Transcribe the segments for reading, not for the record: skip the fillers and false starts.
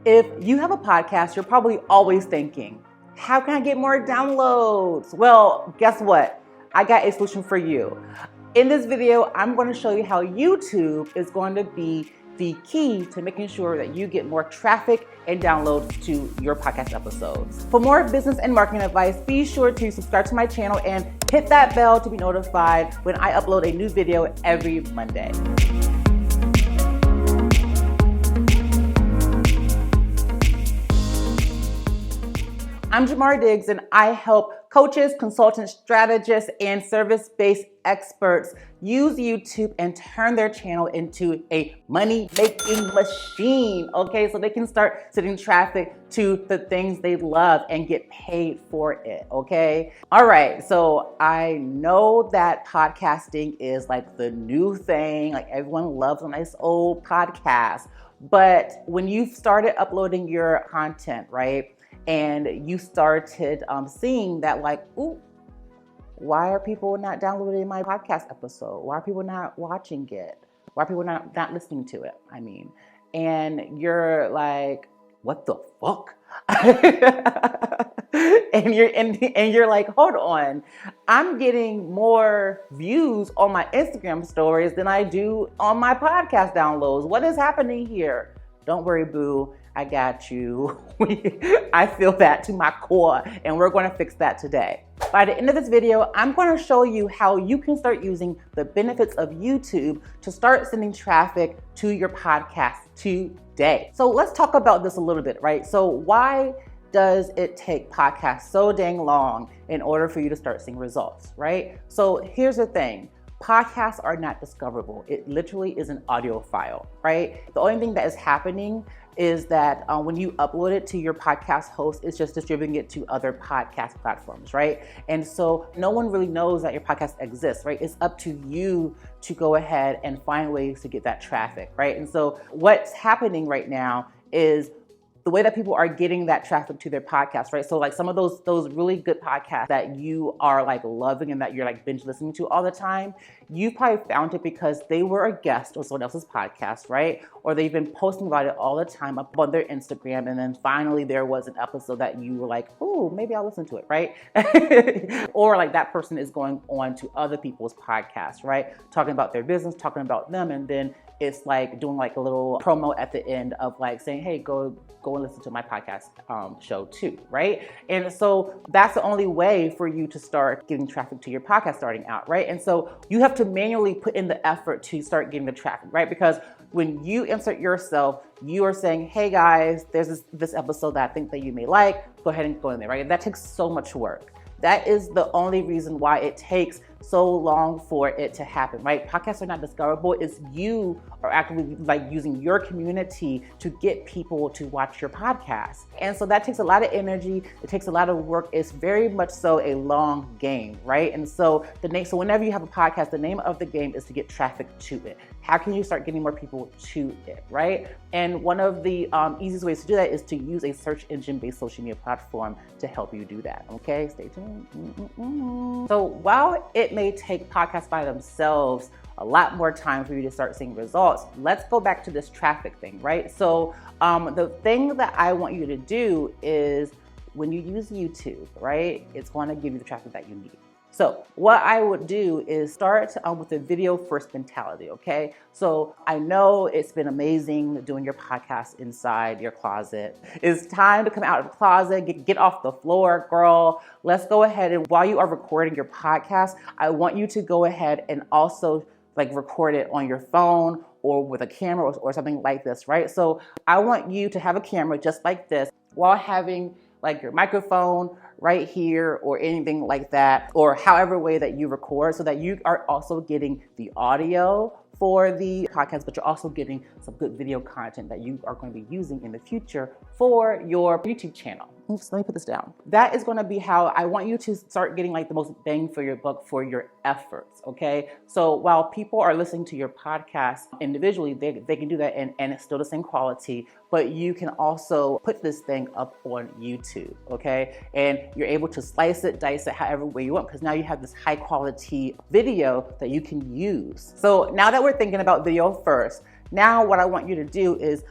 If you have a podcast, you're probably always thinking, how can I get more downloads? Well, guess what? I got a solution for you. In this video, I'm going to show you how YouTube is going to be the key to making sure that you get more traffic and downloads to your podcast episodes. For more business and marketing advice, be sure to subscribe to my channel and hit that bell to be notified when I upload a new video every Monday. I'm Jamar Diggs, and I help coaches, consultants, strategists, and service-based experts use YouTube and turn their channel into a money-making machine, okay? So they can start sending traffic to the things they love and get paid for it, okay? All right, so I know that podcasting is like the new thing, like everyone loves a nice old podcast, but when you started uploading your content, right? And you started seeing that like, ooh, why are people not downloading my podcast episode? Why are people not watching it? Why are people not listening to it? I mean, and you're like, what the fuck? and you're like, hold on, I'm getting more views on my Instagram stories than I do on my podcast downloads. What is happening here? Don't worry, boo. I got you. I feel that to my core, and we're going to fix that today. By the end of this video, I'm going to show you how you can start using the benefits of YouTube to start sending traffic to your podcast today. So let's talk about this a little bit, right? So why does it take podcasts so dang long in order for you to start seeing results, right? So here's the thing. Podcasts are not discoverable. It literally is an audio file, right? The only thing that is happening is that when you upload it to your podcast host, it's just distributing it to other podcast platforms, right? And so no one really knows that your podcast exists, right? It's up to you to go ahead and find ways to get that traffic, right? And so what's happening right now is the way that people are getting that traffic to their podcast, right? So like some of those really good podcasts that you are like loving and that you're like binge listening to all the time, you probably found it because they were a guest on someone else's podcast, right? Or they've been posting about it all the time up on their Instagram. And then finally there was an episode that you were like, oh, maybe I'll listen to it, right? Or like that person is going on to other people's podcasts, right? Talking about their business, talking about them. And then it's like doing like a little promo at the end of like saying, hey, go and listen to my podcast show too, right? And so that's the only way for you to start getting traffic to your podcast starting out, right? And so you have to manually put in the effort to start getting the traffic, right? Because when you insert yourself, you are saying, hey guys, there's this episode that I think that you may like, go ahead and go in there, right? That takes so much work. That is the only reason why it takes so long for it to happen, right? Podcasts are not discoverable. It's you are actively like using your community to get people to watch your podcast. And so that takes a lot of energy. It takes a lot of work. It's very much so a long game, right? And so so whenever you have a podcast, the name of the game is to get traffic to it. How can you start getting more people to it, right? And one of the easiest ways to do that is to use a search engine-based social media platform to help you do that, okay? Stay tuned. So while it may take podcasts by themselves a lot more time for you to start seeing results, let's go back to this traffic thing, right? So the thing that I want you to do is when you use YouTube, right, it's going to give you the traffic that you need. So what I would do is start with a video first mentality, okay? So I know it's been amazing doing your podcast inside your closet. It's time to come out of the closet, get off the floor, girl. Let's go ahead and while you are recording your podcast, I want you to go ahead and also like record it on your phone or with a camera or something like this, right? So I want you to have a camera just like this while having like your microphone right here or anything like that, or however way that you record so that you are also getting the audio for the podcast, but you're also getting some good video content that you are going to be using in the future for your YouTube channel. Oops, let me put this down. That is going to be how I want you to start getting like the most bang for your buck for your efforts, okay? So while people are listening to your podcast individually, they can do that and it's still the same quality, but you can also put this thing up on YouTube, okay? And you're able to slice it, dice it, however way you want, because now you have this high quality video that you can use. So now that we're thinking about video first, now what I want you to do is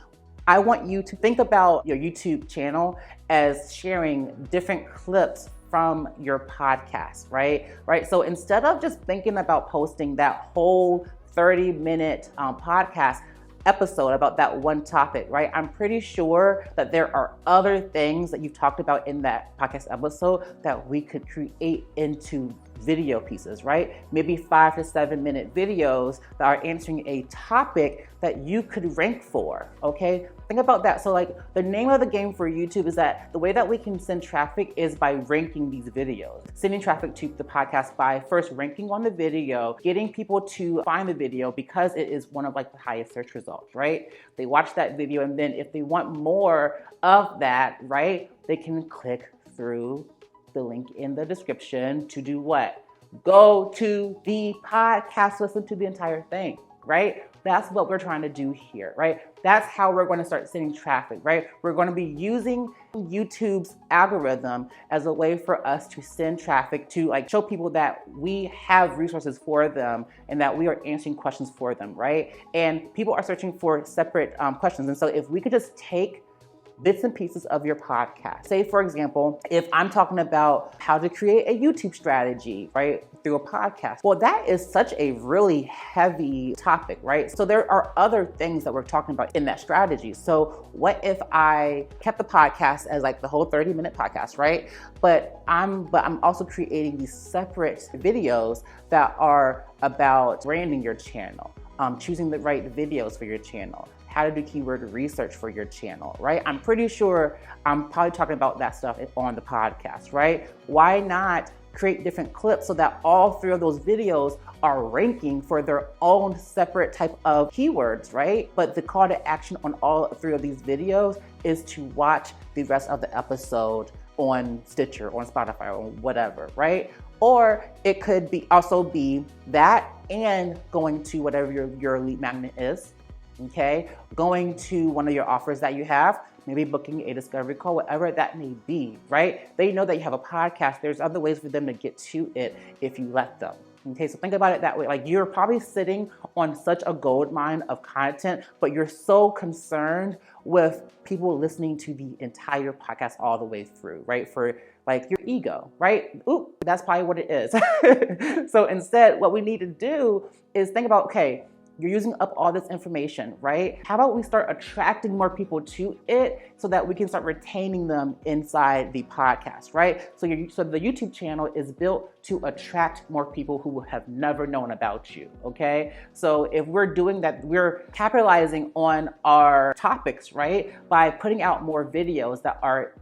I want you to think about your YouTube channel as sharing different clips from your podcast, right? So instead of just thinking about posting that whole 30-minute podcast episode about that one topic, right? I'm pretty sure that there are other things that you've talked about in that podcast episode that we could create into video pieces, right? Maybe 5 to 7 minute videos that are answering a topic that you could rank for, okay? Think about that. So like the name of the game for YouTube is that the way that we can send traffic is by ranking these videos. Sending traffic to the podcast by first ranking on the video, getting people to find the video because it is one of like the highest search results, right? They watch that video and then if they want more of that, right, they can click through the link in the description to do what? Go to the podcast, listen to the entire thing, right? That's what we're trying to do here, right? That's how we're going to start sending traffic, right? We're going to be using YouTube's algorithm as a way for us to send traffic to like show people that we have resources for them and that we are answering questions for them, right? And people are searching for separate questions. And so if we could just take bits and pieces of your podcast. Say, for example, if I'm talking about how to create a YouTube strategy, right, through a podcast. Well, that is such a really heavy topic, right? So there are other things that we're talking about in that strategy. So what if I kept the podcast as like the whole 30-minute podcast, right? But I'm also creating these separate videos that are about branding your channel, choosing the right videos for your channel, how to do keyword research for your channel, right? I'm pretty sure I'm probably talking about that stuff on the podcast, right? Why not create different clips so that all 3 of those videos are ranking for their own separate type of keywords, right? But the call to action on all 3 of these videos is to watch the rest of the episode on Stitcher, on Spotify, or whatever, right? Or it could be also be that and going to whatever your lead magnet is, okay? Going to one of your offers that you have, maybe booking a discovery call, whatever that may be, right? They know that you have a podcast. There's other ways for them to get to it if you let them. Okay, so think about it that way. Like you're probably sitting on such a gold mine of content, but you're so concerned with people listening to the entire podcast all the way through, right? For like your ego, right? Ooh, that's probably what it is. So instead, what we need to do is think about, okay, you're using up all this information, right? How about we start attracting more people to it so that we can start retaining them inside the podcast, right? So the YouTube channel is built to attract more people who have never known about you, okay? So if we're doing that, we're capitalizing on our topics, right? By putting out more videos that are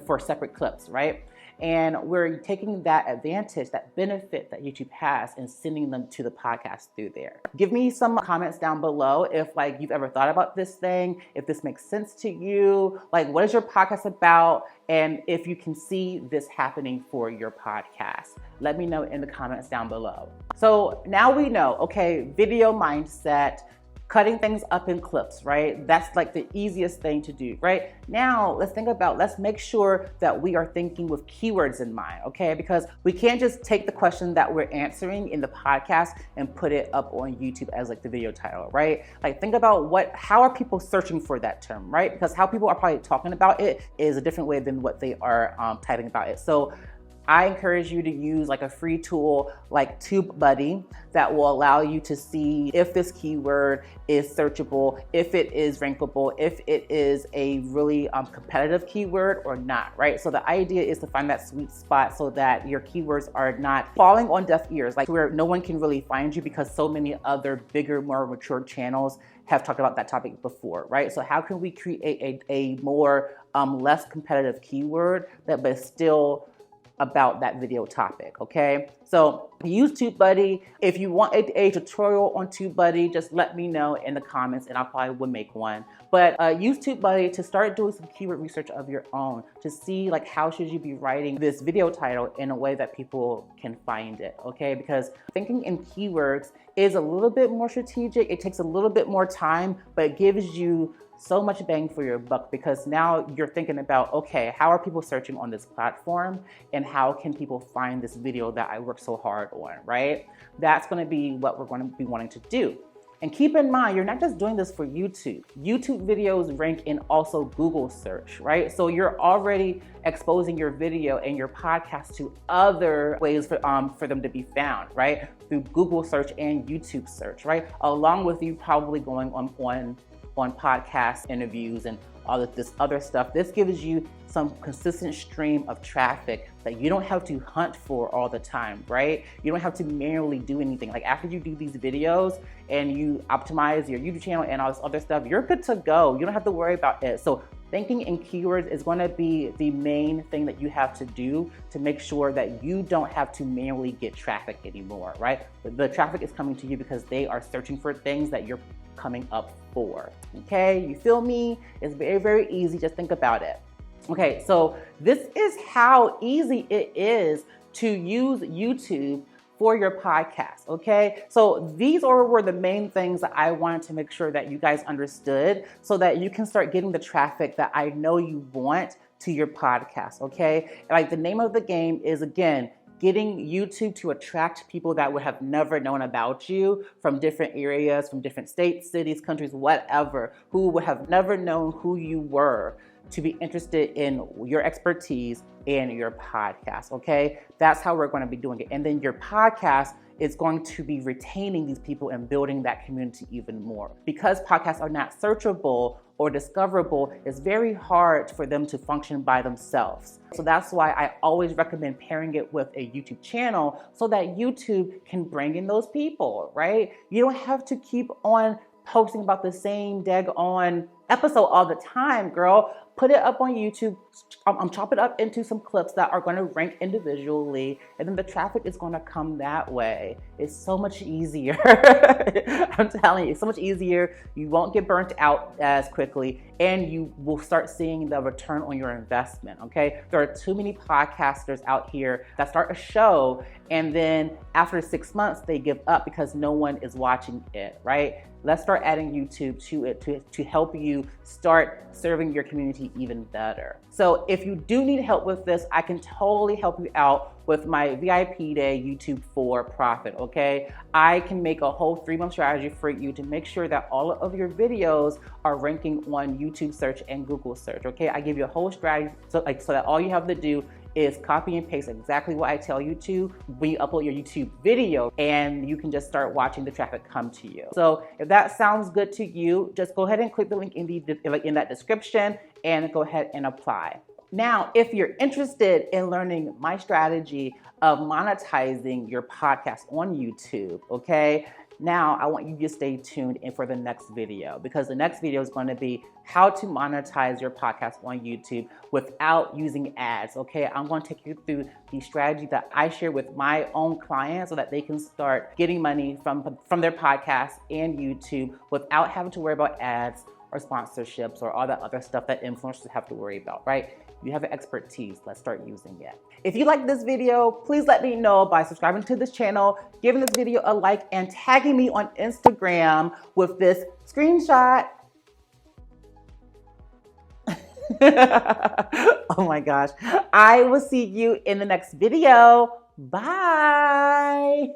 for separate clips, right? And we're taking that advantage, that benefit that YouTube has and sending them to the podcast through there. Give me some comments down below if like you've ever thought about this thing, if this makes sense to you, like what is your podcast about? And if you can see this happening for your podcast, let me know in the comments down below. So now we know, okay, video mindset, cutting things up in clips, right? That's like the easiest thing to do, right? Now let's make sure that we are thinking with keywords in mind, okay? Because we can't just take the question that we're answering in the podcast and put it up on YouTube as like the video title, right? Like think about how are people searching for that term, right? Because how people are probably talking about it is a different way than what they are typing about it. So I encourage you to use like a free tool like TubeBuddy that will allow you to see if this keyword is searchable, if it is rankable, if it is a really competitive keyword or not, right? So the idea is to find that sweet spot so that your keywords are not falling on deaf ears, like where no one can really find you because so many other bigger, more mature channels have talked about that topic before, right? So how can we create a more less competitive keyword that but still about that video topic, okay? So use TubeBuddy. If you want a tutorial on TubeBuddy, just let me know in the comments and I probably will make one. But use TubeBuddy to start doing some keyword research of your own to see like how should you be writing this video title in a way that people can find it, okay? Because thinking in keywords is a little bit more strategic. It takes a little bit more time, but it gives you so much bang for your buck because now you're thinking about, okay, how are people searching on this platform and how can people find this video that I worked so hard on, right? That's gonna be what we're gonna be wanting to do. And keep in mind, you're not just doing this for YouTube. YouTube videos rank in also Google search, right? So you're already exposing your video and your podcast to other ways for them to be found, right? Through Google search and YouTube search, right? Along with you probably going on podcast interviews and all of this other stuff. This gives you some consistent stream of traffic that you don't have to hunt for all the time, right? You don't have to manually do anything. Like after you do these videos and you optimize your YouTube channel and all this other stuff, you're good to go. You don't have to worry about it. So thinking in keywords is going to be the main thing that you have to do to make sure that you don't have to manually get traffic anymore, right? The traffic is coming to you because they are searching for things that you're coming up for. Okay, you feel me? It's very, very easy. Just think about it. Okay, so this is how easy it is to use YouTube for your podcast, okay? So these were the main things that I wanted to make sure that you guys understood so that you can start getting the traffic that I know you want to your podcast, okay? Like the name of the game is, again, getting YouTube to attract people that would have never known about you from different areas, from different states, cities, countries, whatever, who would have never known who you were, to be interested in your expertise and your podcast, okay? That's how we're going to be doing it. And then your podcast is going to be retaining these people and building that community even more. Because podcasts are not searchable or discoverable, it's very hard for them to function by themselves. So that's why I always recommend pairing it with a YouTube channel so that YouTube can bring in those people, right? You don't have to keep on posting about the same daggone episode all the time, girl. Put it up on YouTube. Chop it up into some clips that are going to rank individually, and then the traffic is going to come that way. It's so much easier. I'm telling you, it's so much easier. You won't get burnt out as quickly, and you will start seeing the return on your investment, okay? There are too many podcasters out here that start a show, and then after 6 months, they give up because no one is watching it, right? Let's start adding YouTube to it to help you start serving your community even better. So if you do need help with this, I can totally help you out with my VIP day YouTube for Profit, okay? I can make a whole 3-month strategy for you to make sure that all of your videos are ranking on YouTube search and Google search, okay? I give you a whole strategy so that all you have to do is copy and paste exactly what I tell you to when you upload your YouTube video, and you can just start watching the traffic come to you. So if that sounds good to you, just go ahead and click the link in that description and go ahead and apply. Now, if you're interested in learning my strategy of monetizing your podcast on YouTube, okay? Now, I want you to stay tuned in for the next video, because the next video is going to be how to monetize your podcast on YouTube without using ads, okay? I'm going to take you through the strategy that I share with my own clients so that they can start getting money from their podcast and YouTube without having to worry about ads or sponsorships or all that other stuff that influencers have to worry about, right? You have an expertise, let's start using it. If you like this video, please let me know by subscribing to this channel, giving this video a like, and tagging me on Instagram with this screenshot. Oh my gosh. I will see you in the next video. Bye.